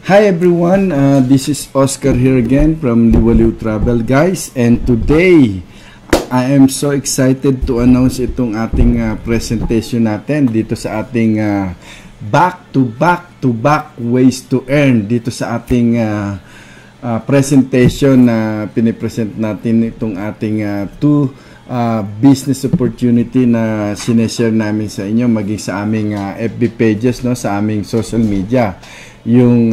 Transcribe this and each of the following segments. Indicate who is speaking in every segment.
Speaker 1: Hi everyone, this is Oscar here again from Liwaliw Travel guys, and today I am so excited to announce itong ating presentation natin dito sa ating back to back ways to earn dito sa ating presentation na pinipresent natin itong ating two business opportunity na sineshare namin sa inyo maging sa aming FB pages, no, sa aming social media, yung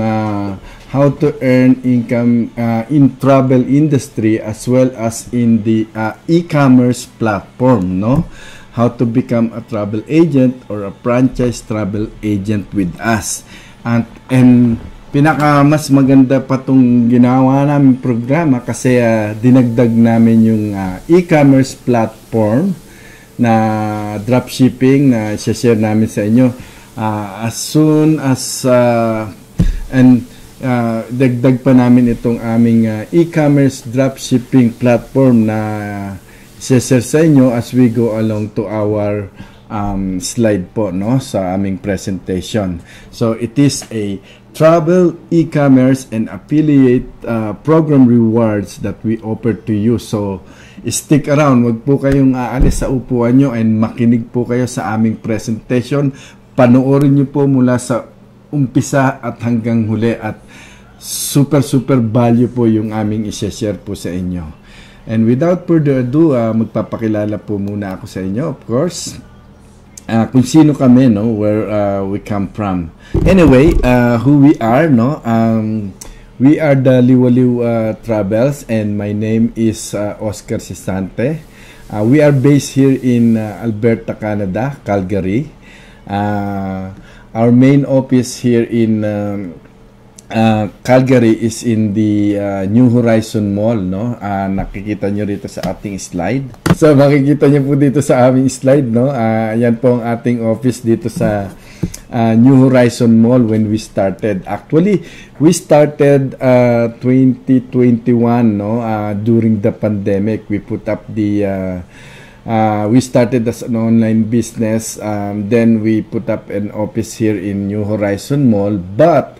Speaker 1: how to earn income in travel industry as well as in the e-commerce platform, no, how to become a travel agent or a franchise travel agent with us. And pinaka mas maganda pa tong ginawa namin programa kasi dinagdag namin yung e-commerce platform na dropshipping na share namin sa inyo as soon as dagdag pa namin itong aming e-commerce dropshipping platform na share sa inyo as we go along to our slide po, no, sa aming presentation. So it is a travel, e-commerce, and affiliate program rewards that we offer to you. So, stick around. Huwag po kayong aalis sa upuan nyo and makinig po kayo sa aming presentation. Panoorin nyo po mula sa umpisa at hanggang huli at super value po yung aming i-share po sa inyo. And without further ado, magpapakilala po muna ako sa inyo, of course. Kung sino kami, no, where we come from. Anyway, who we are, no, we are the Liwaliw Travels, and my name is Oscar Sisante. We are based here in Alberta, Canada, Calgary. Our main office here in Calgary is in the New Horizon Mall, no? Nakikita nyo rito sa ating slide. So makikita nyo po dito sa aming slide, no? Yan po ang ating office dito sa New Horizon Mall when we started. Actually, we started 2021, no? During the pandemic. We put up the we started as an online business, then we put up an office here in New Horizon Mall, but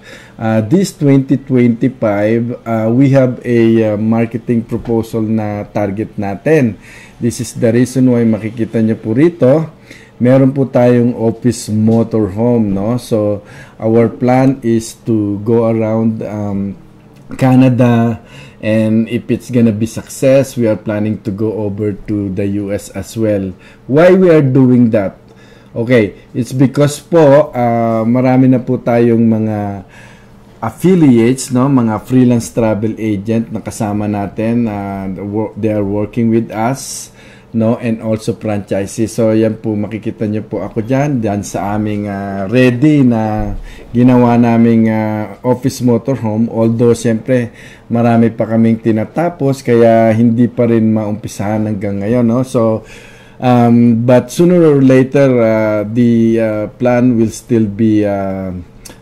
Speaker 1: this 2025 we have a marketing proposal na target natin. This is the reason why makikita nyo po rito meron po tayong office motorhome, no? So our plan is to go around Canada, and if it's gonna be success, we are planning to go over to the US as well. Why we are doing that? Okay, it's because po marami na po tayong mga affiliates, no, mga freelance travel agent na kasama natin, they are working with us, no, and also franchises. So yan po, makikita nyo po ako dyan sa aming ready na ginawa naming office motorhome, although siyempre marami pa kaming tinatapos kaya hindi pa rin maumpisahan hanggang ngayon, no. So but sooner or later the plan will still be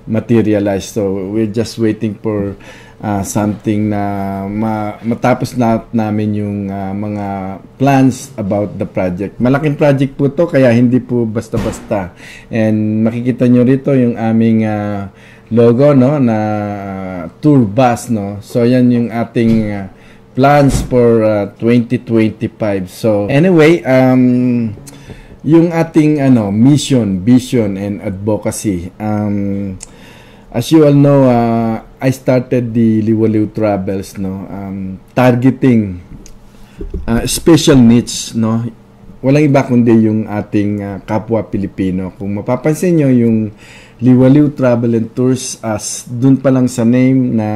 Speaker 1: materialized. So we're just waiting for something na matapos namin yung mga plans about the project. Malaking project po to kaya hindi po basta-basta. And makikita nyo rito yung aming logo, no, na tour bus, no. So yan yung ating plans for 2025. So anyway, yung ating mission, vision, and advocacy. As you all know, I started the Liwaliw Travels, no, targeting special needs, no. Walang iba kundi yung ating kapwa Pilipino. Kung mapapansin nyo, yung Liwaliw Travel and Tours, as dun pa lang sa name na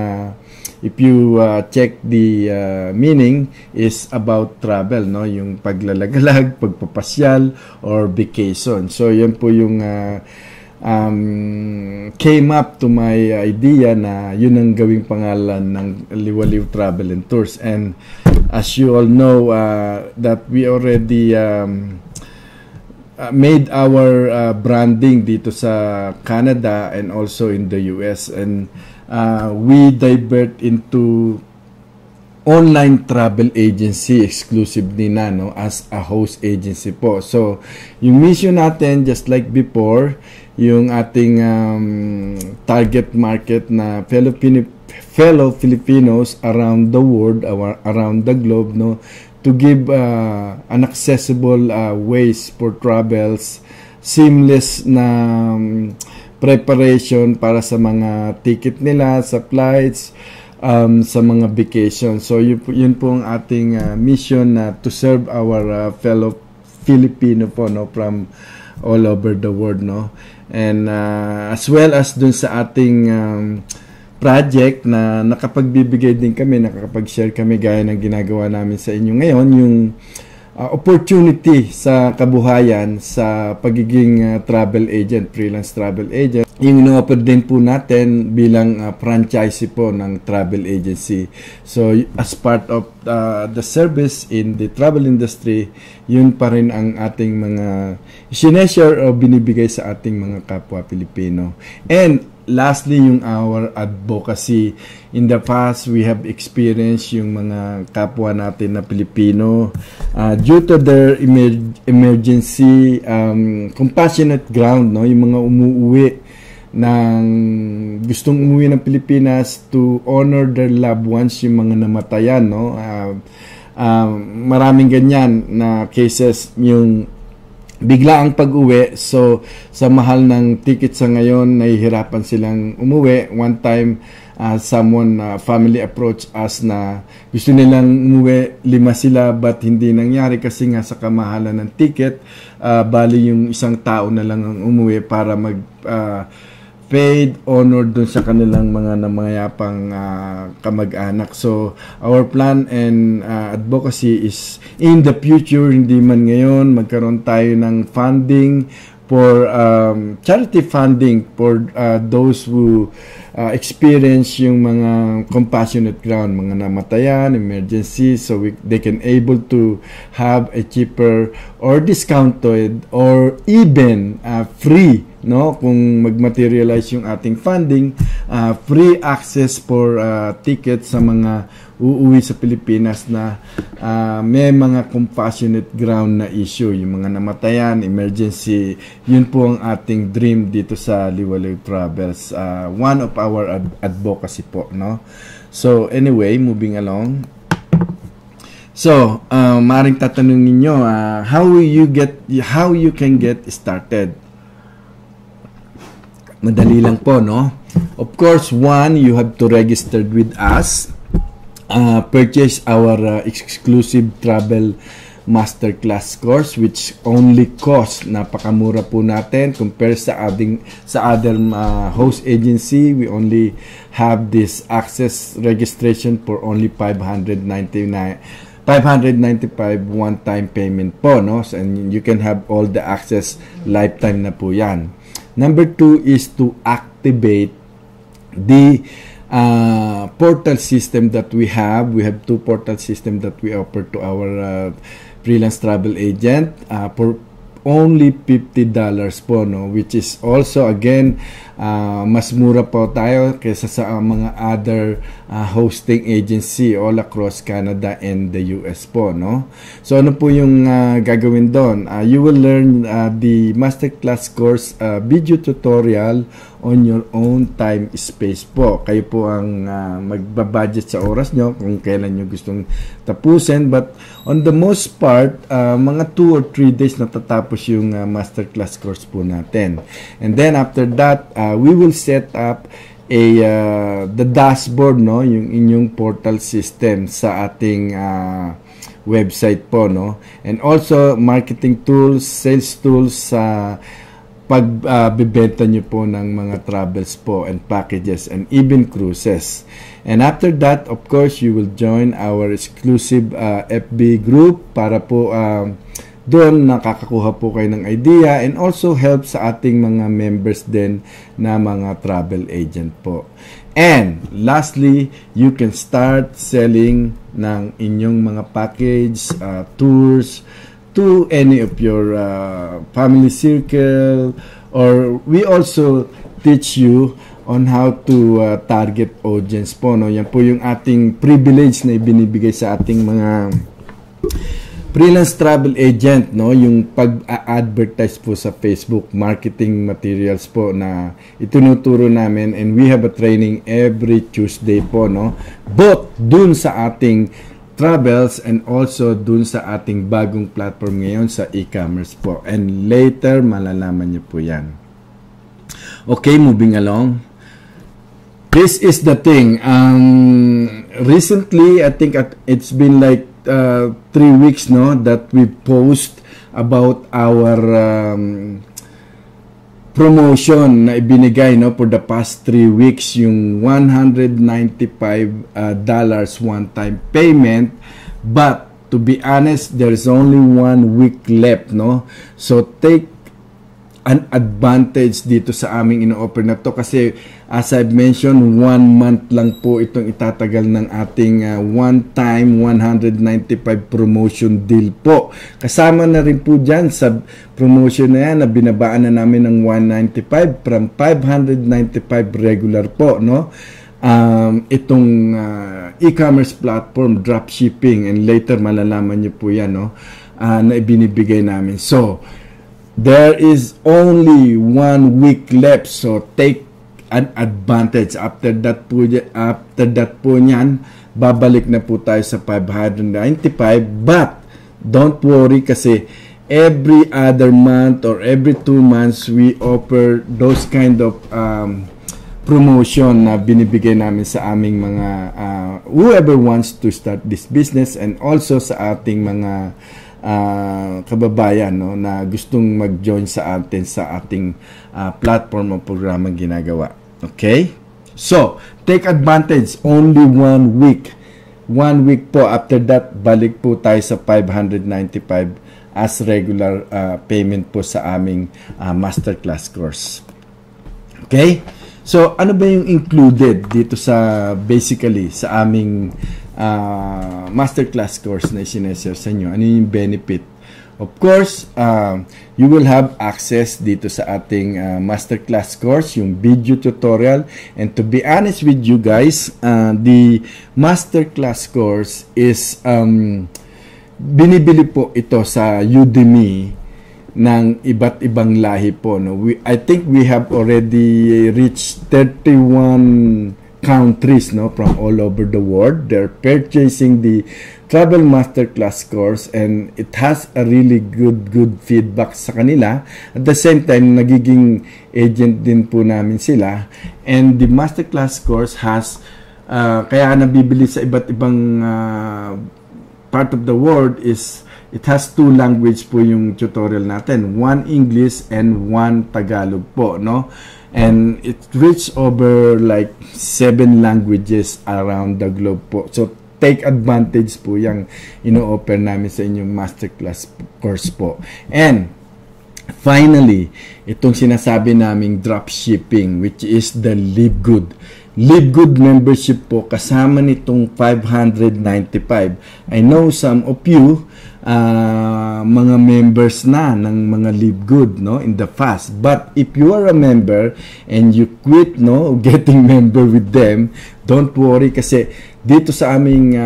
Speaker 1: if you check the meaning is about travel, no, yung paglalagalag, pagpapasyal, or vacation. So yan po yung came up to my idea na yun ang gawing pangalan ng Liwaliw Travel and Tours. And as you all know, that we already made our branding dito sa Canada and also in the US, and we divert into online travel agency exclusively na, no, as a host agency po. So yung mission natin, just like before, yung ating target market na fellow Filipinos around the world, around the globe, no, to give an accessible ways for travels, seamless na preparation para sa mga ticket nila, sa flights, sa mga vacation. So yun po ang ating mission na to serve our fellow Filipino po, no, from all over the world, no. And as well as dun sa ating project na nakapagbibigay din kami, nakakapag-share kami gaya ng ginagawa namin sa inyo ngayon, yung opportunity sa kabuhayan sa pagiging travel agent, freelance travel agent. Yung in-offer din po natin bilang franchisee po ng travel agency. So as part of the service in the travel industry, yun pa rin ang ating mga sineshare o binibigay sa ating mga kapwa Pilipino. And lastly, yung our advocacy. In the past, we have experienced yung mga kapwa natin na Pilipino due to their emergency, compassionate ground, no? Yung mga umuwi ng gustong umuwi ng Pilipinas to honor their loved ones, yung mga namatayan, no? Maraming ganyan na cases, yung bigla ang pag-uwi. So sa mahal ng ticket sa ngayon, nahihirapan silang umuwi. One time, family approached us na gusto nilang umuwi, 5 sila, but hindi nangyari kasi nga sa kamahalan ng ticket. Bali yung isang tao na lang ang umuwi para mag paid honor dun sa kanilang mga namayapang kamag-anak. So our plan and advocacy is in the future, hindi man ngayon, magkaroon tayo ng funding for charity funding for those who experience yung mga compassionate ground, mga namatayan, emergency, so they can able to have a cheaper or discounted or even free, no, kung mag-materialize yung ating funding, free access for tickets sa mga uuwi sa Pilipinas na may mga compassionate ground na issue, yung mga namatayan, emergency. Yun po ang ating dream dito sa Liwaliw Travels. One of our advocacy po, no? So anyway, moving along. So, maaaring tatanungin nyo, how you can get started? Madali lang po, no? Of course, one, you have to register with us. Purchase our exclusive travel masterclass course, which only cost, napakamura po natin compare sa other host agency. We only have this access registration for only 595 one-time payment po, no? So, and you can have all the access lifetime na po yan. Number 2 is to activate the portal system that we have. We have 2 portal system that we offer to our freelance travel agent for only $50 po, no, which is also again mas mura po tayo kaysa sa mga other hosting agency all across Canada and the US po, no. So ano po yung gagawin doon? You will learn the masterclass course video tutorial on your own time space po. Kayo po ang magbabudget sa oras nyo kung kailan nyo gustong tapusin, but on the most part mga 2 or 3 days natatapos yung masterclass course po natin. And then after that, we will set up the dashboard, no, yung inyong portal system sa ating website po, no, and also marketing tools, sales tools sa pagbibenta nyo po ng mga travels po and packages and even cruises. And after that, of course, you will join our exclusive FB group para po doon nakakakuha po kayo ng idea and also help sa ating mga members din na mga travel agent po. And lastly, you can start selling ng inyong mga package, tours to any of your family circle, or we also teach you on how to target audience po, no. Yan po yung ating privilege na ibinibigay sa ating mga freelance travel agent, no, yung pag-advertise po sa Facebook, marketing materials po na itinuturo namin, and we have a training every Tuesday po, no, both dun sa ating travels and also dun sa ating bagong platform ngayon sa e-commerce po, and later malalaman niyo po yan. Okay, moving along. This is the thing. Recently, I think it's been like 3 weeks, no, that we post about our promotion na ibinigay, no, for the past 3 weeks, yung $195 one-time payment. But to be honest, there's only 1 week left, no, so take an advantage dito sa aming ino-offer na to, kasi as I've mentioned, 1 month lang po itong itatagal ng ating one-time 195 promotion deal po. Kasama na rin po dyan sa promotion na yan na binabaan na namin ng 195 from 595 regular po, no, itong e-commerce platform dropshipping, and later malalaman nyo po yan, no, na ibinibigay namin. So there is only 1 week left, so take an advantage. After that po niyan, babalik na po tayo sa 595, but don't worry, kasi every other month or every 2 months we offer those kind of promotion na binibigay namin sa aming mga whoever wants to start this business, and also sa ating mga kababayan, no, na gustong mag-join sa atin sa ating platform o programang ginagawa. Okay? So, take advantage. Only 1 week. 1 week po. After that, balik po tayo sa 595 as regular payment po sa aming masterclass course. Okay? So, ano ba yung included dito sa, basically, sa aming masterclass course na isineshare sa inyo? Ano yung benefit? Of course, you will have access dito sa ating masterclass course, yung video tutorial. And to be honest with you guys, the masterclass course is binibili po ito sa Udemy ng iba't ibang lahi po, no? I think we have already reached 31 countries, no, from all over the world. They're purchasing the Travel Masterclass course, and it has a really good feedback sa kanila. At the same time, nagiging agent din po namin sila. And the Masterclass course has kaya nabibili sa iba't ibang part of the world is it has 2 language po yung tutorial natin, 1 English and 1 Tagalog po, no? And it reached over like 7 languages around the globe po. So take advantage po yung ino-offer namin sa inyong masterclass course po. And finally, itong sinasabi naming dropshipping, which is the Live Good. Live Good membership po, kasama nitong 595. I know some of you mga members na ng mga Live Good, no, in the past. But if you are a member and you quit, no, getting member with them, don't worry, kasi dito sa aming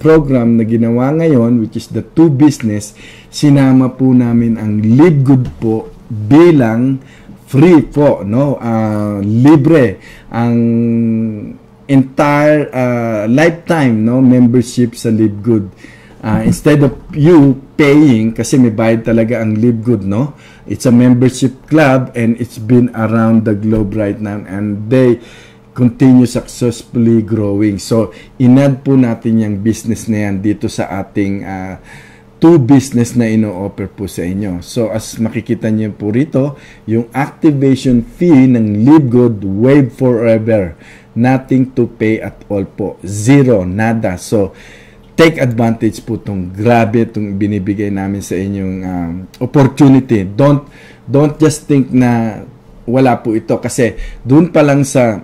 Speaker 1: program na ginawa ngayon, which is the 2 business, sinama po namin ang Live Good po bilang free po, no, libre ang entire lifetime, no, membership sa Live Good. Instead of you paying, kasi may bayad talaga ang Live Good, no? It's a membership club and it's been around the globe right now, and they continue successfully growing. So, in-add po natin yung business na yan dito sa ating 2 business na ino-offer po sa inyo. So, as makikita niyo po rito, yung activation fee ng Live Good, waive forever. Nothing to pay at all po. Zero, nada. So, take advantage po itong grabe itong binibigay namin sa inyong opportunity. Don't just think na wala po ito, kasi doon pa lang sa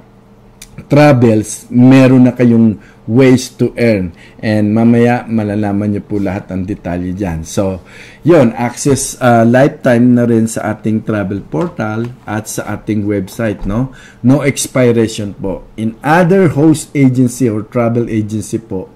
Speaker 1: travels, meron na kayong ways to earn, and mamaya malalaman nyo po lahat ang detalye dyan. So, yon, access lifetime na rin sa ating travel portal at sa ating website, no? No expiration po. In other host agency or travel agency po,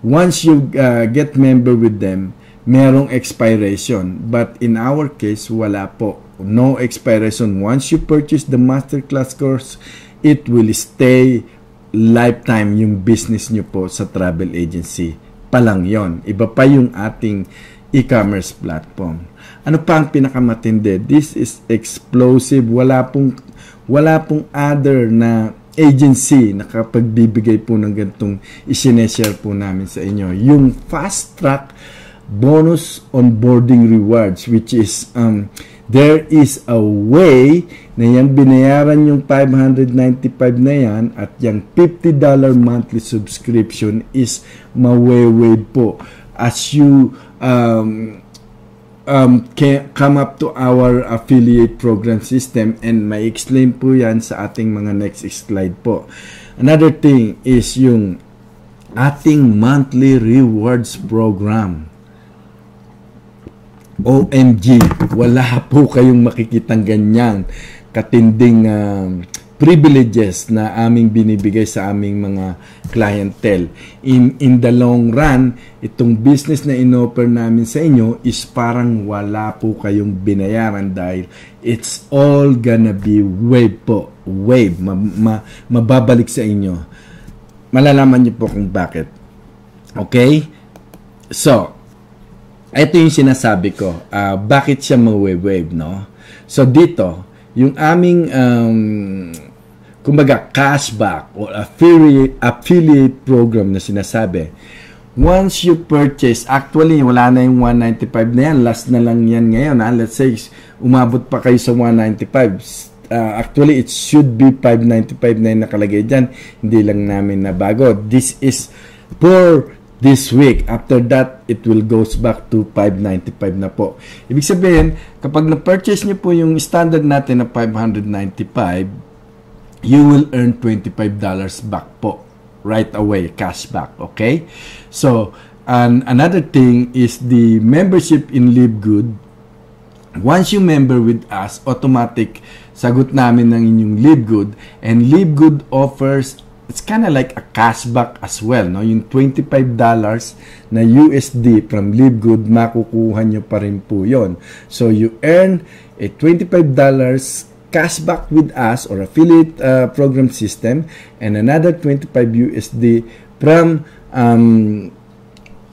Speaker 1: once you get member with them, merong expiration. But in our case, wala po. No expiration. Once you purchase the masterclass course, it will stay lifetime yung business nyo po sa travel agency. Palang yon. Iba pa yung ating e-commerce platform. Ano pa ang pinakamatindi? This is explosive. Wala pong other na agency na kapag bibigay po ng ganitong isineshare po namin sa inyo. Yung fast track bonus onboarding rewards, which is there is a way na yung binayaran yung $595 na yan at yung $50 monthly subscription is mawe-waive po as you come up to our affiliate program system, and may explain po yan sa ating mga next slide po. Another thing is yung ating monthly rewards program. OMG, wala po kayong makikitang ganyan katinding privileges na aming binibigay sa aming mga clientele. In the long run, itong business na inoffer namin sa inyo is parang wala po kayong binayaran dahil it's all gonna be wave po. Wave. Mababalik sa inyo. Malalaman niyo po kung bakit. Okay? So, ito yung sinasabi ko. Bakit siya ma-wave, no? So, dito, yung aming kumbaga cashback or affiliate program na sinasabi, once you purchase, actually wala na yung 195 na yan, last na lang yan ngayon. Let's say umabot pa kayo sa 195, actually it should be 595 na yung nakalagay dyan, hindi lang namin nabago. This is for this week. After that, it will goes back to 595 na po. Ibig sabihin, kapag na-purchase nyo po yung standard natin na 595, you will earn $25 back po. Right away, cash back. Okay? So, another thing is the membership in LiveGood. Once you member with us, automatic sagot namin ng inyong LiveGood. And LiveGood offers, it's kind of like a cashback as well, no? Yung $25 na USD from LiveGood, makukuha nyo pa rin po yon. So, you earn a $25 cashback with us or affiliate program system and another 25 USD from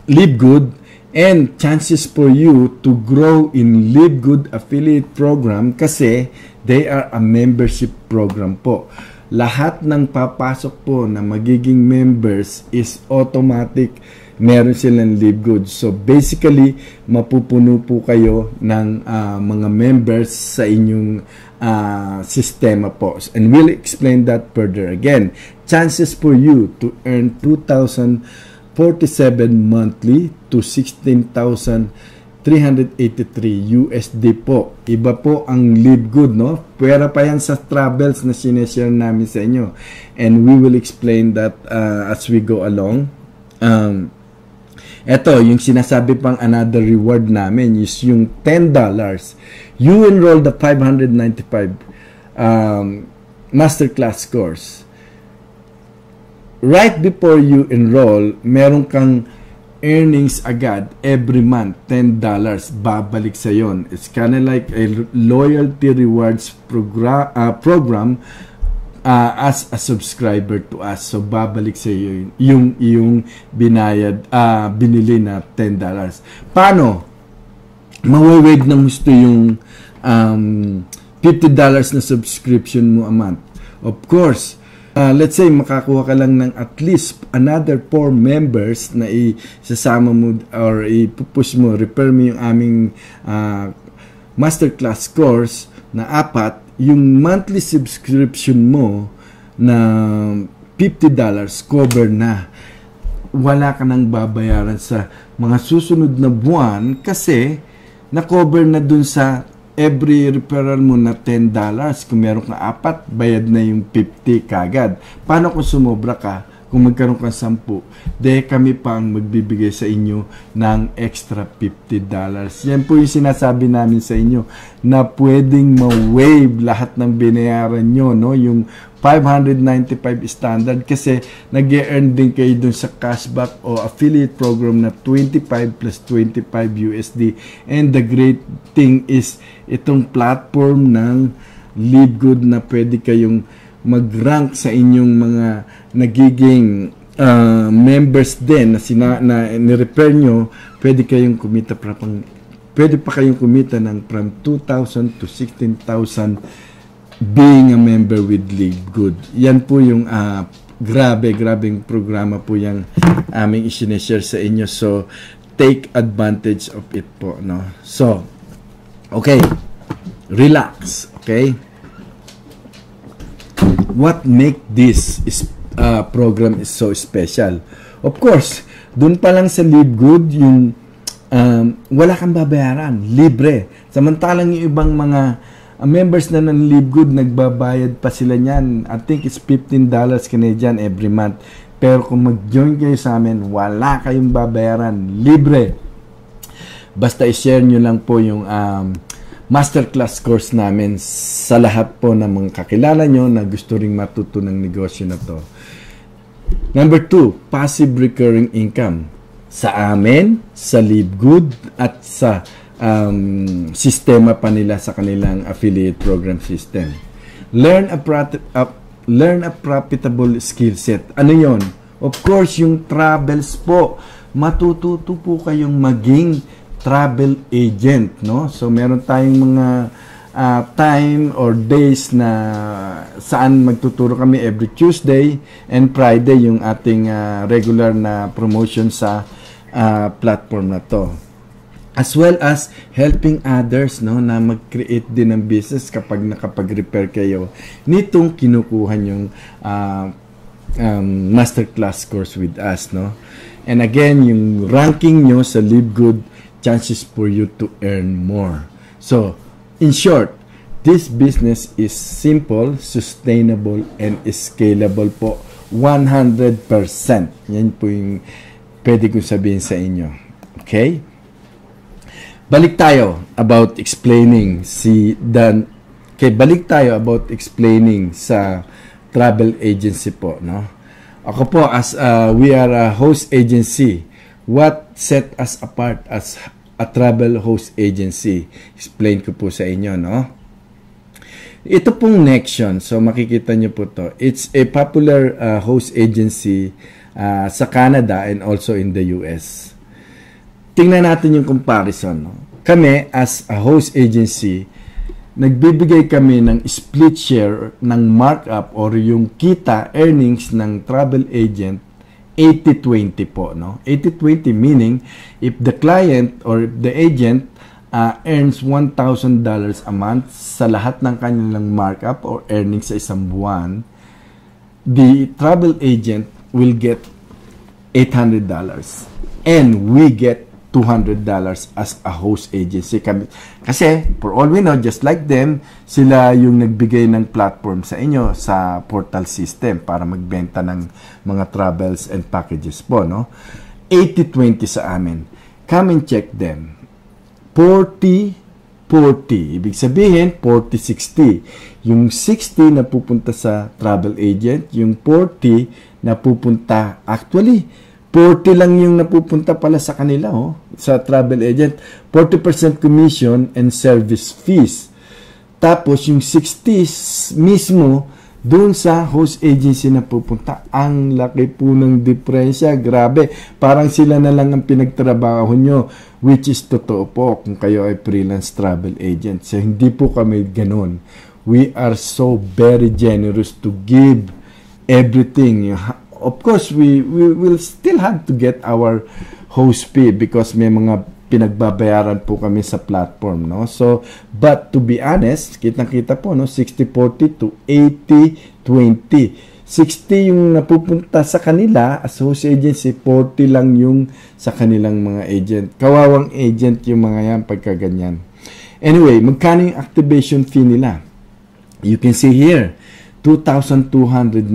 Speaker 1: LiveGood, and chances for you to grow in LiveGood affiliate program kasi they are a membership program po. Lahat ng papasok po na magiging members is automatic meron silang LiveGood. So basically, mapupuno po kayo ng mga members sa inyong sistema po. And we'll explain that further again. Chances for you to earn 2,047 monthly to 16,383 USD po. Iba po ang LiveGood, no? Pwera pa yan sa travels na sineshare namin sa inyo. And we will explain that as we go along. Eto, yung sinasabi pang another reward namin is yung $10. You enroll the 595 masterclass course. Right before you enroll, meron kang earnings agad every month, $10 babalik sa yon. It's kind of like a loyalty rewards program as a subscriber to us. So babalik sa iyo yung binayad, binili na $10. Paano mawe-waive ng gusto yung $50 na subscription mo a month? Of course, let's say makakuha ka lang ng at least another 4 members na isasama mo or ipupush mo, refer mo yung aming masterclass course na 4, yung monthly subscription mo na $50 cover na. Wala ka nang babayaran sa mga susunod na buwan kasi na-cover na dun sa every referral mo na $10. Kung meron ka 4, bayad na yung 50 kagad. Paano kung sumobra ka? Kung magkaroon ka 10, kami pang magbibigay sa inyo ng extra $50. Yan po yung sinasabi namin sa inyo na pwedeng ma-waive lahat ng binayaran nyo, no? Yung 595 standard kasi nag-earn din kayo dun sa cashback o affiliate program na 25 plus 25 USD. And the great thing is itong platform ng Live Good na pwede kayong mag-rank sa inyong mga nagiging members din na ni-refer nyo, pwede pa kayong kumita ng from 2,000 to 16,000 being a member with Live Good. Yan po yung grabing programa po yung aming isineshare sa inyo. So, take advantage of it po, no? So, okay. Relax, okay? What make this program is so special? Of course, dun pa lang sa Live Good, yung wala kang babayaran, libre. Samantalang yung ibang mga members na ng Live Good, nagbabayad pa sila niyan. I think it's $15 Canadian every month. Pero kung mag-join kayo sa amin, wala kayong babayaran, libre. Basta i-share nyo lang po yung masterclass course namin sa lahat po ng mga kakilala nyo na gusto ring matuto ng negosyo na to. Number 2, passive recurring income. Sa amin, sa Live Good, at sa sistema pa nila sa kanilang affiliate program system. Learn a profitable skill set. Ano yon? Of course, yung travels po. Matututo po kayong maging travel agent, no? So, meron tayong mga time or days na saan magtuturo kami every Tuesday and Friday yung ating regular na promotion sa platform na to. As well as helping others, no, na mag-create din ng business kapag nakapag-repair kayo nitong kinukuha yung masterclass course with us, no? And again, yung ranking nyo sa Live Good, chances for you to earn more. So, in short, this business is simple, sustainable, and scalable po. 100%. Yan po yung pwede kong sabihin sa inyo. Okay? Balik tayo about explaining sa travel agency po, no? Ako po, as we are a host agency, what set us apart as a travel host agency? Explain ko po sa inyo, no? Ito pong Nexion, so makikita nyo po to. It's a popular host agency sa Canada and also in the US. Tingnan natin yung comparison, no? Kami, as a host agency, nagbibigay kami ng split share ng markup or yung kita, earnings ng travel agent, 80-20 po, no? 80-20 meaning, if the client or the agent earns $1,000 a month sa lahat ng kanilang markup or earnings sa isang buwan, the travel agent will get $800 and we get $200 as a host agency. Kasi, for all we know, just like them, sila yung nagbigay ng platform sa inyo sa portal system para magbenta ng mga travels and packages po, no? 80-20 sa amin. Come and check them. 40-40. Ibig sabihin, 40-60. Yung 60 na pupunta sa travel agent, yung 40 na pupunta, actually, 40 lang yung napupunta pala sa kanila, sa travel agent. 40% commission and service fees. Tapos, yung 60 mismo, doon sa host agency na pupunta. Ang laki po ng diferensya. Grabe. Parang sila na lang ang pinagtrabaho nyo, which is totoo po kung kayo ay freelance travel agent. So, hindi po kami ganun. We are so very generous to give everything. Of course, we will still have to get our host fee because may mga pinagbabayaran po kami sa platform, no? So, but to be honest, kitang-kita po, no? 60-40 to 80-20. 60 yung napupunta sa kanila as host agency, 40 lang yung sa kanilang mga agent. Kawawang agent yung mga yan pagkaganyan. Anyway, magkano yung activation fee nila? You can see here, $2,295.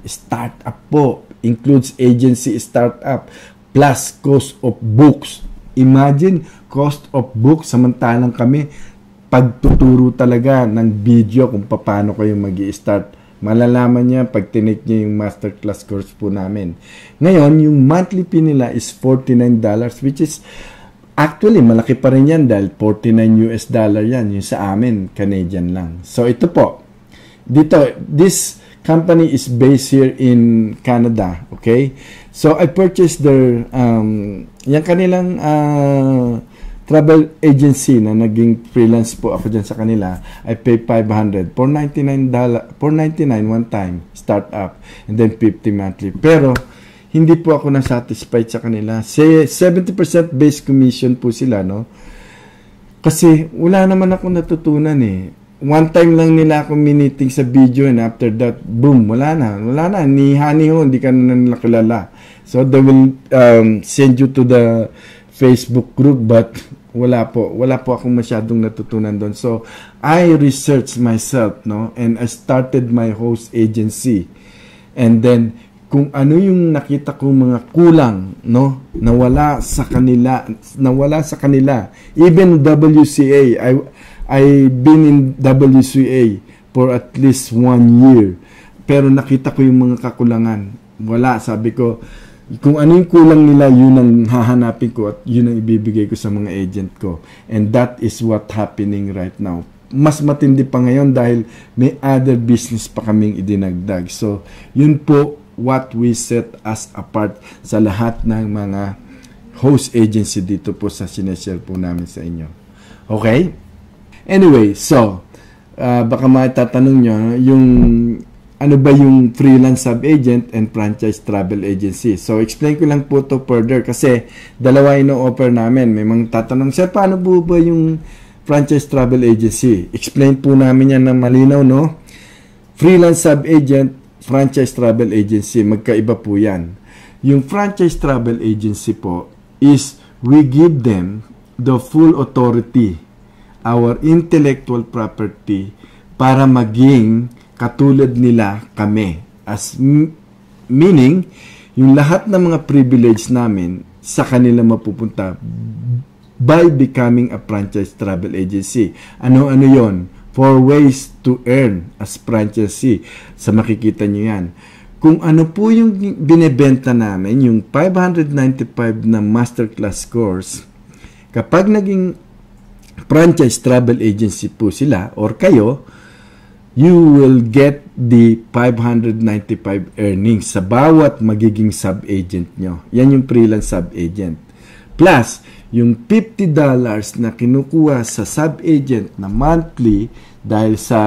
Speaker 1: Startup po. Includes agency startup plus cost of books. Imagine, cost of books. Samantalang kami, pagtuturo talaga ng video kung paano kayo mag-i-start Malalaman niya pag tinake niya yung masterclass course po namin. Ngayon, yung monthly fee nila is $49, which is actually malaki pa rin yan dahil $49 yan. Yung sa amin, Canadian lang. So, ito po. Dito, this company is based here in Canada. Okay? So, I purchased their, yung kanilang travel agency na naging freelance po ako dyan sa kanila. I pay $500 for $99 one time startup and then $50 monthly. Pero hindi po ako na-satisfied sa kanila. 70% base commission po sila, no? Kasi wala naman ako natutunan eh. One time lang nila ako miniting sa video and after that, boom, wala na. Ni honey ho, hindi ka na nakilala. So they will send you to the Facebook group but wala po akong masyadong natutunan doon. So I researched myself, no, and I started my host agency. And then kung ano yung nakita kong mga kulang, no, nawala sa kanila. Even WCA, I've been in WCA for at least 1 year. Pero nakita ko yung mga kakulangan. Wala, sabi ko, kung ano yung kulang nila, yun ang hahanapin ko at yun ang ibibigay ko sa mga agent ko. And that is what happening right now. Mas matindi pa ngayon dahil may other business pa kaming idinagdag. So, yun po what we set us apart sa lahat ng mga host agency dito po sa sineshare po namin sa inyo. Okay? Anyway, so, baka matatanong nyo, yung ano ba yung freelance sub-agent and franchise travel agency. So, explain ko lang po to further kasi dalawa ino-offer namin. May mga tatanong, sir, paano po ba yung franchise travel agency? Explain po namin yan na malinaw, no? Freelance sub-agent, franchise travel agency, magkaiba po yan. Yung franchise travel agency po is we give them the full authority, our intellectual property, para maging katulad nila kami. As meaning, yung lahat ng mga privilege namin sa kanila mapupunta by becoming a franchise travel agency. Ano-ano yon? 4 ways to earn as franchisee. Sa makikita nyo yan. Kung ano po yung binebenta namin, yung $595 na masterclass course, kapag naging franchise travel agency po sila or kayo, you will get the $595 earnings sa bawat magiging sub-agent nyo. Yan yung freelance sub-agent. Plus, yung $50 na kinukuha sa sub-agent na monthly dahil sa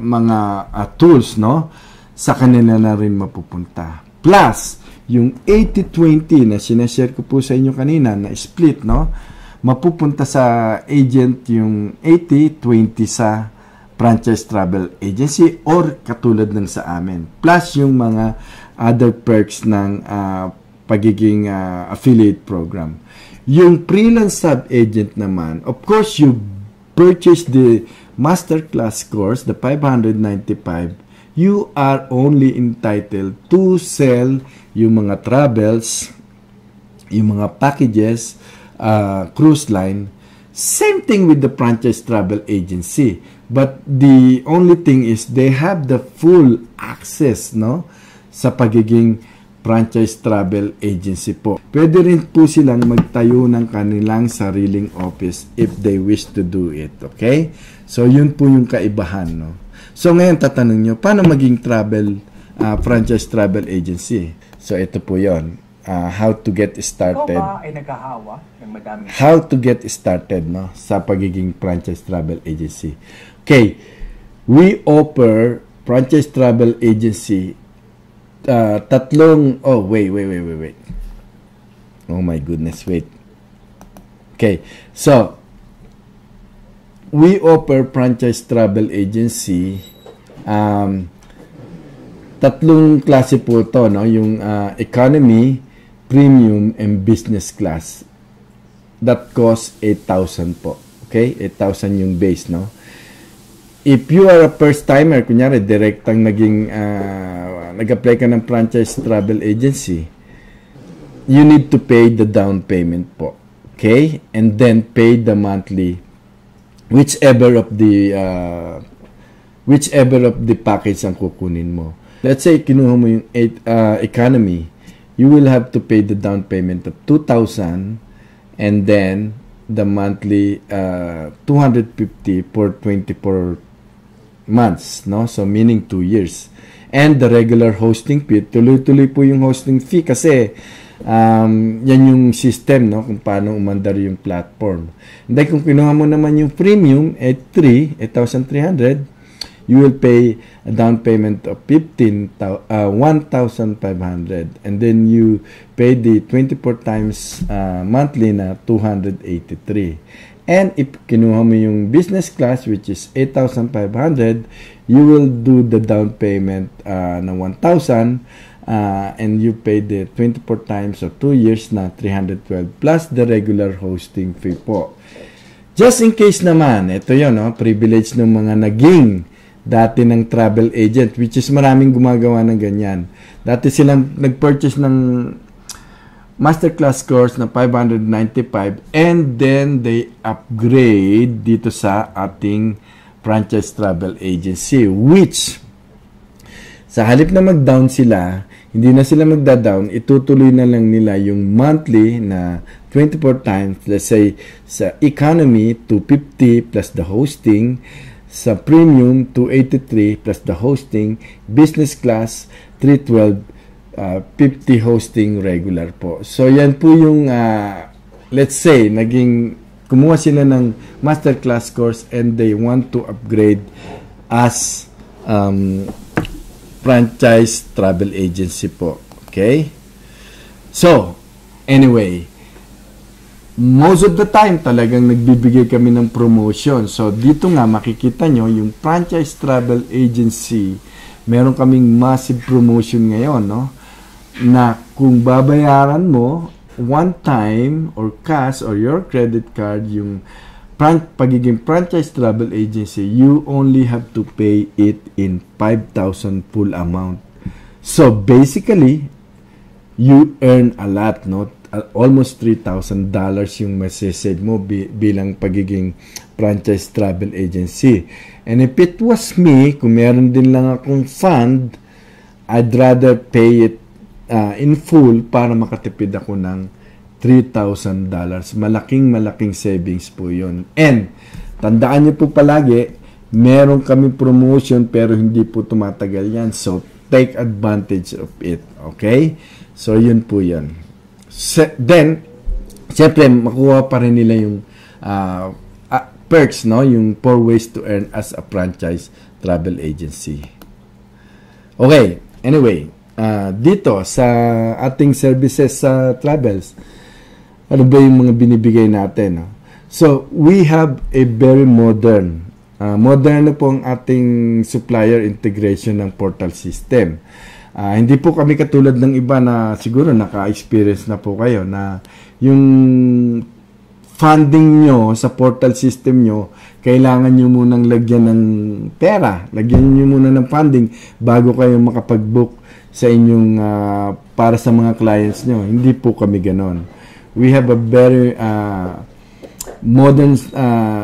Speaker 1: mga tools, no? Sa kanila na rin mapupunta. Plus, yung 80-20 na sinashare ko po sa inyo kanina na split, no? Mapupunta sa agent yung 80-20 sa franchise travel agency or katulad ng sa amin. Plus yung mga other perks ng pagiging affiliate program. Yung freelance sub-agent naman, of course, you purchase the masterclass course, the $595, you are only entitled to sell yung mga travels, yung mga packages, cruise line. Same thing with the franchise travel agency. But the only thing is they have the full access, no, sa pagiging franchise travel agency po. Pwede rin po silang magtayo ng kanilang sariling office if they wish to do it. Okay? So, yun po yung kaibahan, no? So, ngayon tatanong nyo, paano maging franchise travel agency? So, ito po yun. How to get started.
Speaker 2: Ikaw ba ay naghahawa ng madaming...
Speaker 1: How to get started, no, sa pagiging franchise travel agency. Okay, we offer franchise travel agency tatlong... Oh, wait. Oh my goodness, wait. Okay, so we offer franchise travel agency tatlong klase po to, no, yung economy, premium, and business class. That costs 8,000 po. Okay? 8,000 yung base, no? If you are a first-timer, kunyari, direktang nag-apply ka ng franchise travel agency, you need to pay the down payment po. Okay? And then pay the monthly, whichever of the whichever of the package ang kukunin mo. Let's say, kinuha mo yung economy, you will have to pay the down payment of 2,000 and then the monthly 250 for 24 months, no? So, meaning 2 years. And the regular hosting fee, tuloy-tuloy po yung hosting fee kasi yan yung system, no? Kung paano umandar yung platform. And then, kung kinuha mo naman yung premium at 8,300, you will pay a down payment of 1,500 and then you pay the 24 times monthly na 283. And if kinuha mo yung business class which is 8,500, you will do the down payment na 1,000 and you pay the 24 times or 2 years na 312 plus the regular hosting fee po. Just in case naman, ito yun, no? Privilege ng mga naging dati ng travel agent, which is maraming gumagawa ng ganyan. Dati silang nag-purchase ng masterclass course na 595 and then they upgrade dito sa ating franchise travel agency, which sa halip na mag-down sila, hindi na sila magda-down, itutuloy na lang nila yung monthly na 24 times, let's say sa economy 250 plus the hosting, sa premium, 283 plus the hosting, business class, 312, 50 hosting regular po. So, yan po yung, let's say, kumuha sila ng masterclass course and they want to upgrade as franchise travel agency po. Okay? So, anyway, most of the time, talagang nagbibigay kami ng promotion. So, dito nga, makikita nyo, yung franchise travel agency, meron kaming massive promotion ngayon, no? Na kung babayaran mo, one time, or cash, or your credit card, yung pagiging franchise travel agency, you only have to pay it in 5,000 full amount. So, basically, you earn a lot, no? Almost $3,000 yung masasave mo bilang pagiging franchise travel agency. And if it was me, kung meron din lang akong fund, I'd rather pay it in full para makatipid ako ng $3,000. Malaking savings po yun. And, tandaan niyo po palagi, meron kami promotion pero hindi po tumatagal yan. So, take advantage of it. Okay? So, yun po yun. Then, siyempre, makuha pa rin nila yung perks, no? Yung 4 ways to earn as a franchise travel agency. Okay, anyway, dito sa ating services sa travels, ano ba yung mga binibigay natin? No? So, we have a very modern na po ang ating supplier integration ng portal system. Hindi po kami katulad ng iba na siguro naka-experience na po kayo na yung funding nyo sa portal system nyo, kailangan nyo munang lagyan ng pera. Lagyan nyo muna ng funding bago kayo makapag-book sa inyong para sa mga clients nyo. Hindi po kami ganon. We have a very modern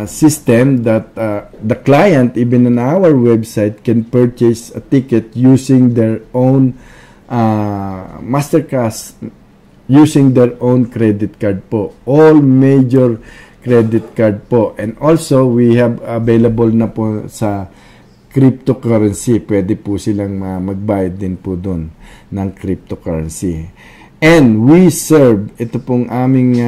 Speaker 1: system that the client, even on our website, can purchase a ticket using their own Masterclass, using their own credit card po. All major credit card po. And also, we have available na po sa cryptocurrency. Pwede po silang magbayad din po doon ng cryptocurrency. And we serve, ito pong aming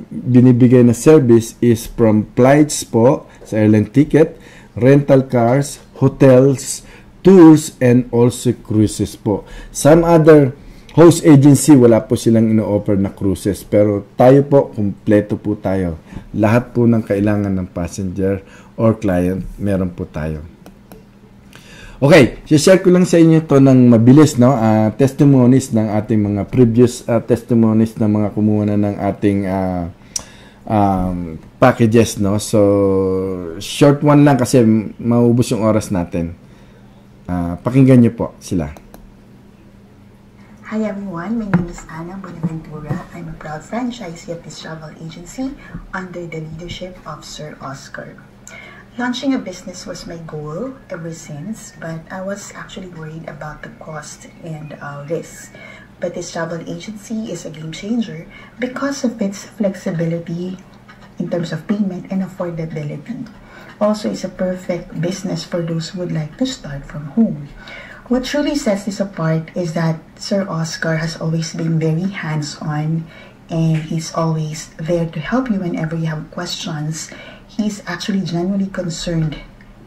Speaker 1: binibigay na service is from flights po, sa airline ticket, rental cars, hotels, tours, and also cruises po. Some other host agency, wala po silang ino-offer na cruises. Pero tayo po, kumpleto po tayo. Lahat po ng kailangan ng passenger or client, meron po tayo. Okay, share ko lang sa inyo to ng mabilis, no? Testimonies ng ating mga previous testimonies ng mga kumuha na ng ating packages, no? So, short one lang kasi maubos yung oras natin. Pakinggan nyo po sila.
Speaker 3: Hi everyone, my name is Ana Bonaventura. I'm a proud franchisee of this travel agency under the leadership of Sir Oscar. Launching a business was my goal ever since, but I was actually worried about the cost and risks. But this travel agency is a game changer because of its flexibility in terms of payment and affordability. Also, it's a perfect business for those who would like to start from home. What truly sets this apart is that Sir Oscar has always been very hands-on, and he's always there to help you whenever you have questions. He's actually genuinely concerned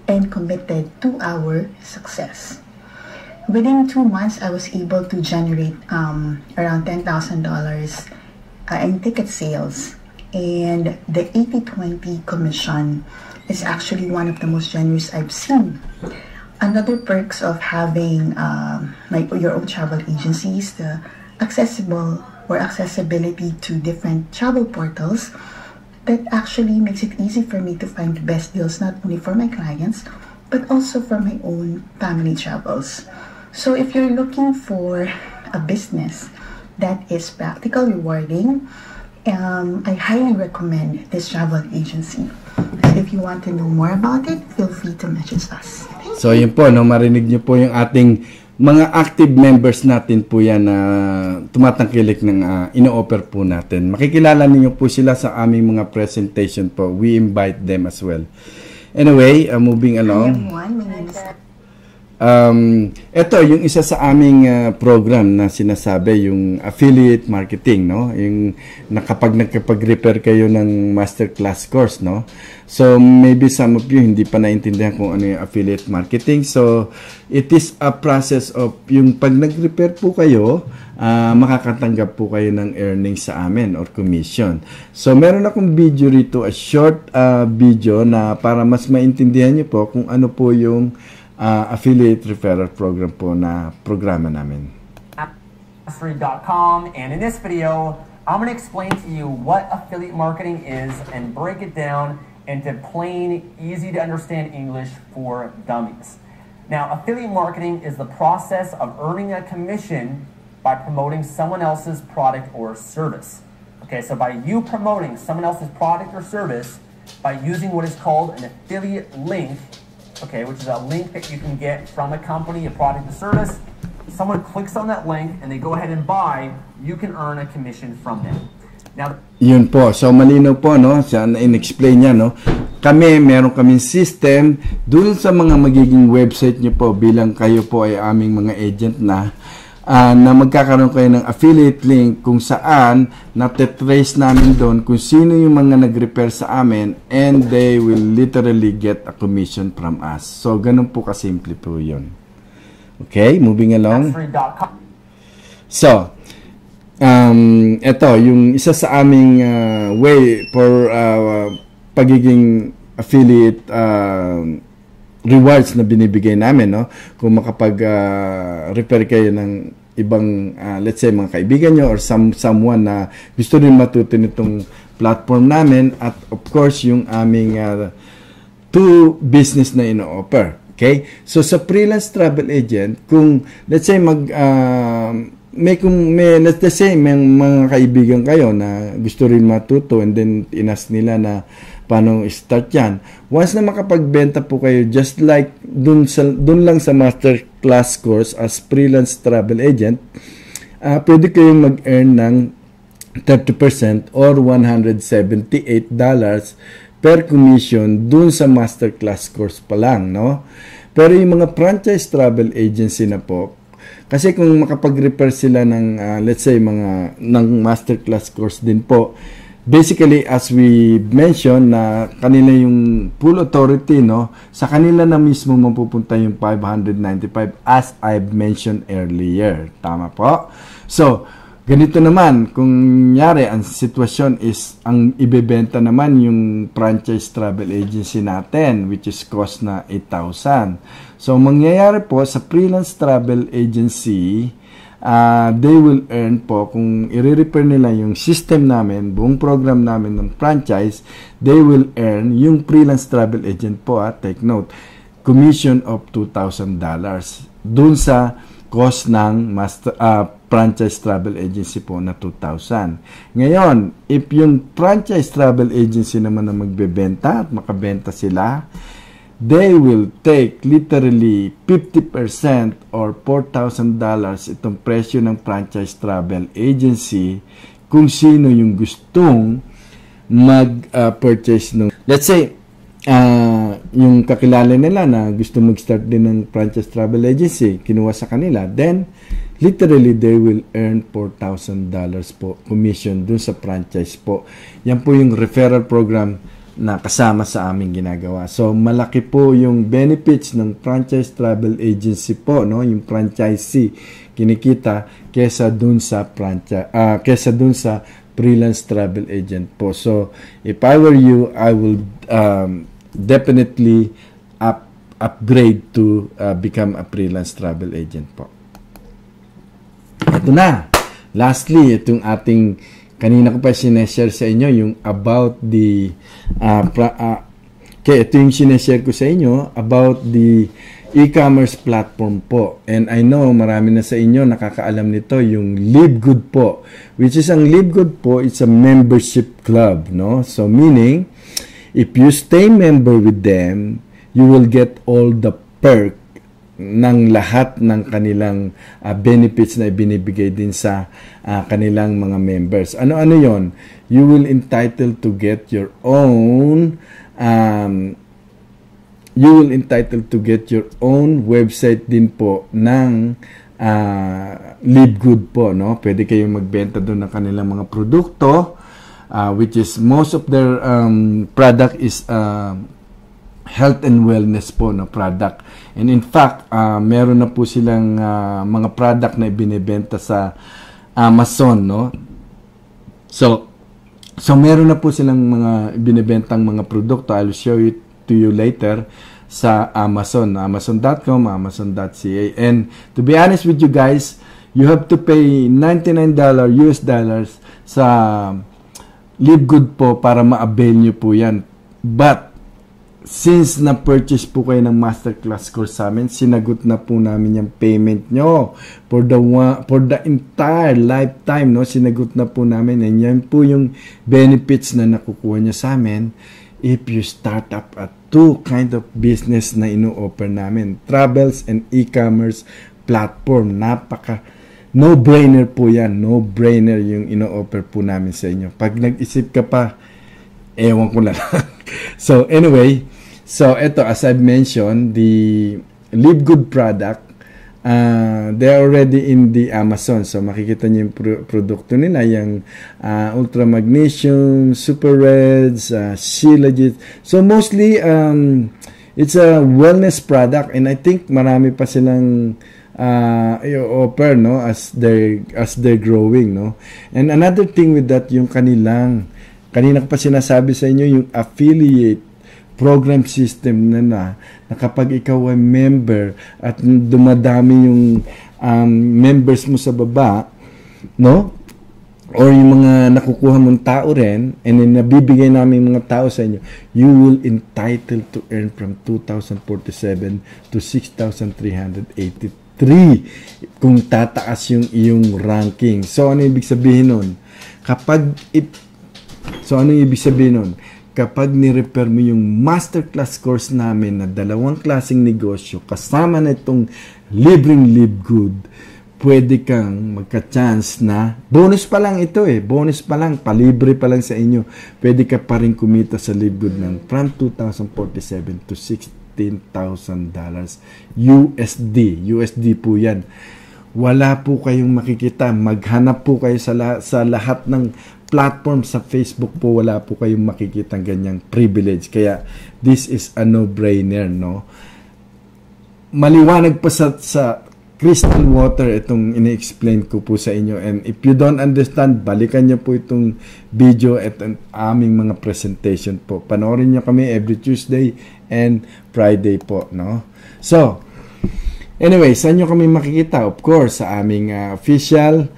Speaker 3: and committed to our success. Within 2 months, I was able to generate around $10,000 in ticket sales. And the 80-20 commission is actually one of the most generous I've seen. Another perks of having your own travel agency is the accessibility to different travel portals that actually makes it easy for me to find the best deals, not only for my clients, but also for my own family travels. So if you're looking for a business that is practical, rewarding, I highly recommend this travel agency. If you want to know more about it, feel free to message us.
Speaker 1: So yun po, no, marinig niyo po yung ating mga active members natin po yan na tumatangkilik ng ino-offer po natin. Makikilala niyo po sila sa aming mga presentation po. We invite them as well. Anyway, moving along.
Speaker 3: Hi everyone, my name is...
Speaker 1: Ito, yung isa sa aming program na sinasabi, yung affiliate marketing, no? Yung kapag nagkapag-repair kayo ng masterclass course, no? So, maybe some of you hindi pa naintindihan kung ano yung affiliate marketing. So, it is a process of yung pag nag-repair po kayo, makakatanggap po kayo ng earnings sa amin or commission. So, meron akong video rito, a short video na para mas maintindihan nyo po kung ano po yung affiliate referral program po na programa namin.
Speaker 2: Mastery.com, and in this video, I'm going to explain to you what affiliate marketing is and break it down into plain, easy to understand English for dummies. Now, affiliate marketing is the process of earning a commission by promoting someone else's product or service. Okay, so by you promoting someone else's product or service, by using what is called an affiliate link, okay, which is a link that you can get from a company, a product, or service. Someone clicks on that link and they go ahead and buy, you can earn a commission from them. Now,
Speaker 1: yun po. So, malinaw po, no? Siya in-explain niya, no? Meron kaming system dun sa mga magiging website niyo po bilang kayo po ay aming mga agent na magkakaroon kayo ng affiliate link kung saan nate-trace namin doon kung sino yung mga nag-repair sa amin, and they will literally get a commission from us. So, ganun po kasimple po yun. Okay, moving along. So, ito, yung isa sa aming way for pagiging affiliate rewards na binibigay namin, no? Kung makapag-repair kayo ng ibang, let's say, mga kaibigan nyo or someone na gusto rin matuto nitong platform namin, at of course, yung aming two business na ino-offer. Okay? So, sa freelance travel agent, kung, let's say, let's say, may mga kaibigan kayo na gusto rin matuto, and then inas nila na paano start yan. Once na makapagbenta po kayo, just like dun lang sa masterclass course as freelance travel agent, pwede kayong mag-earn ng 30% or $178 per commission dun sa masterclass course pa lang, no? Pero yung mga franchise travel agency na po, kasi kung makapag-repair sila ng, let's say, ng masterclass course din po, basically, as we mentioned, na kanila yung full authority, no? Sa kanila na mismo mapupunta yung $595 as I've mentioned earlier. Tama po? So, ganito naman, kung nyari, ang sitwasyon is, ang ibebenta naman yung franchise travel agency natin, which is cost na $8,000. So, mangyayari po sa freelance travel agency, they will earn po, kung i-repair nila yung system namin, buong program namin ng franchise, they will earn yung freelance travel agent po, take note, commission of $2,000 dun sa cost ng franchise travel agency po na $2,000. Ngayon, if yung franchise travel agency naman na magbebenta at makabenta sila, they will take literally 50% or $4,000 itong presyo ng franchise travel agency kung sino yung gustong mag-purchase nung, let's say, yung kakilala nila na gusto mag-start din ng franchise travel agency, kinuha sa kanila, then literally they will earn $4,000 po commission dun sa franchise po. Yan po yung referral program na kasama sa aming ginagawa. So malaki po yung benefits ng franchise travel agency po, no, yung franchisee kinikita kesa dun sa freelance travel agent po. So if I were you, I will definitely upgrade to become a freelance travel agent po. Ito na. Lastly, itong ating kanina ko pa sineshare sa inyo yung about the okay, ito yung sineshare ko sa inyo about the e-commerce platform po. And I know marami na sa inyo nakakaalam nito, yung Live Good po. Which is ang Live Good po, it's a membership club, no? So meaning, if you stay member with them, you will get all the perk ng lahat ng kanilang benefits na ibinibigay din sa kanilang mga members. Ano-ano yon? You will entitled to get your own website din po ng Live Good po, no? Pwede kayong magbenta doon ng kanilang mga produkto, which is most of their product is health and wellness po na product. And in fact, meron na po silang mga product na ibinebenta sa Amazon, no? So meron na po silang mga ibinebentang mga produkto. I'll show it to you later sa Amazon, amazon.com, amazon.ca. And to be honest with you guys, you have to pay $99 US dollars sa Live Good po para ma-avail nyo po yan. But since na-purchase po kayo ng masterclass course sa amin, sinagot na po namin yung payment nyo for the entire lifetime, no? Sinagot na po namin, and yan po yung benefits na nakukuha nyo sa amin if you start up at two kind of business na ino-offer namin, travels and e-commerce platform. No-brainer po yan, no-brainer yung ino-offer po namin sa inyo. Pag nag-isip ka pa, ewan ko na lang. So anyway, so ito, as I've mentioned, the Live Good product, they're already in the Amazon. So makikita niyo yung produkto nila, yung Ultra Magnesium, Super Reds, Shilajit. So mostly, it's a wellness product, and I think marami pa silang i-offer, no, as they're growing, no. And another thing with that, yung kanina ko pa sinasabi sa inyo, yung affiliate program system na kapag ikaw ay member at dumadami yung members mo sa baba, no? Or yung mga nakukuha mong tao rin, and then nabibigay namin mga tao sa inyo, you will entitled to earn from 2,047 to 6,383 kung tataas yung iyong ranking. So, ano ibig sabihin nun? Ano ibig sabihin nun? Kapag ni-refer mo yung masterclass course namin na 2 klaseng negosyo, kasama na itong libreng Live Good, pwede kang magka-chance na, bonus pa lang ito bonus pa lang, palibre pa lang sa inyo, pwede ka pa rin kumita sa Live Good ng from 2,047 to $16,000 USD po yan. Wala po kayong makikita, maghanap po kayo sa lahat ng platform sa Facebook po, wala po kayong makikita ng ganyang privilege. Kaya this is a no-brainer, no? Maliwanag pa sa crystal water itong ini-explain ko po sa inyo, and if you don't understand, balikan nyo po itong video at ang aming mga presentation po. Panoorin nyo kami every Tuesday and Friday po, no? So anyway, saan nyo kami makikita? Of course, sa aming official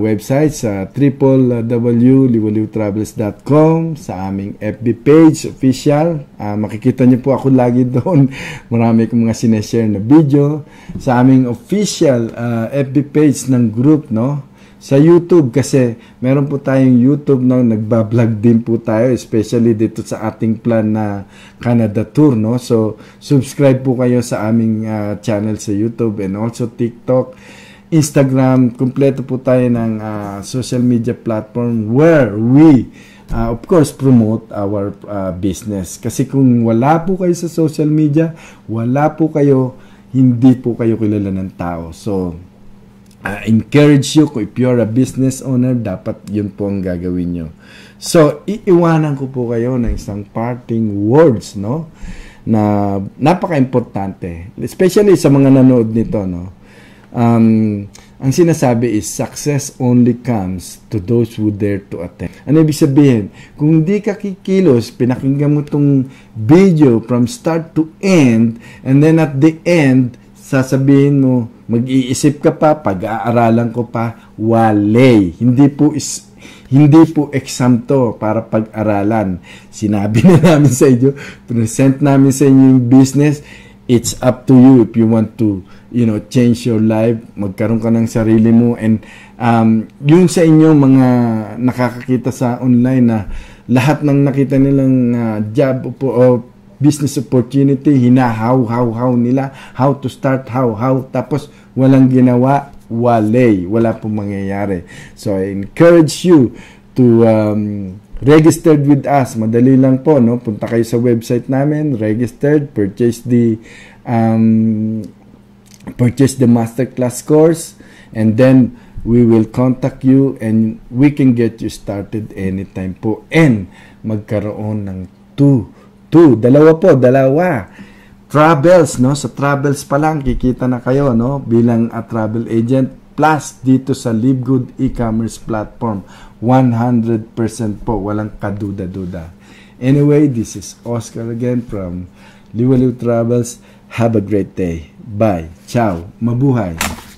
Speaker 1: website sa www.liwaliwtravels.com, sa aming FB page official, makikita niyo po ako lagi doon, marami akong mga sineshare na video, sa aming official FB page ng group, no, sa YouTube, kasi meron po tayong YouTube na nagbablog din po tayo, especially dito sa ating plan na Canada tour, no? So subscribe po kayo sa aming channel sa YouTube and also TikTok, Instagram. Kumpleto po tayo ng social media platform where we of course promote our business. Kasi kung wala po kayo sa social media, wala po kayo, hindi po kayo kilala ng tao. So encourage you, if you're a business owner, dapat yun po ang gagawin nyo. So iiwanan ko po kayo ng isang parting words, no, na napaka-importante, especially sa mga nanood nito, no. Ang sinasabi is success only comes to those who dare to attempt. Ano ibig sabihin? Kung di ka kikilos, pinakinggan mo tong video from start to end, and then at the end, sasabihin mo, mag-iisip ka pa, pag-aaralan ko pa, wale. Hindi po exam to para pag-aralan. Sinabi na namin sa inyo, present namin sa inyo yung business. It's up to you if you want to, change your life, magkaroon ka ng sarili mo, and yung sa inyo mga nakakakita sa online na lahat ng nakita nilang job o business opportunity, hinahaw nila, how to start, how, tapos walang ginawa, wala pong mangyayari. So I encourage you to registered with us. Madali lang po, no? Punta kayo sa website namin, registered, purchase the masterclass course, and then we will contact you and we can get you started anytime po, and magkaroon ng dalawa travels, no? Sa travels pa lang kikita na kayo, no, bilang a travel agent, plus dito sa Live Good e-commerce platform, 100% po, walang kaduda-duda. Anyway, this is Oscar again from Liwaliw Travels. Have a great day. Bye. Ciao. Mabuhay.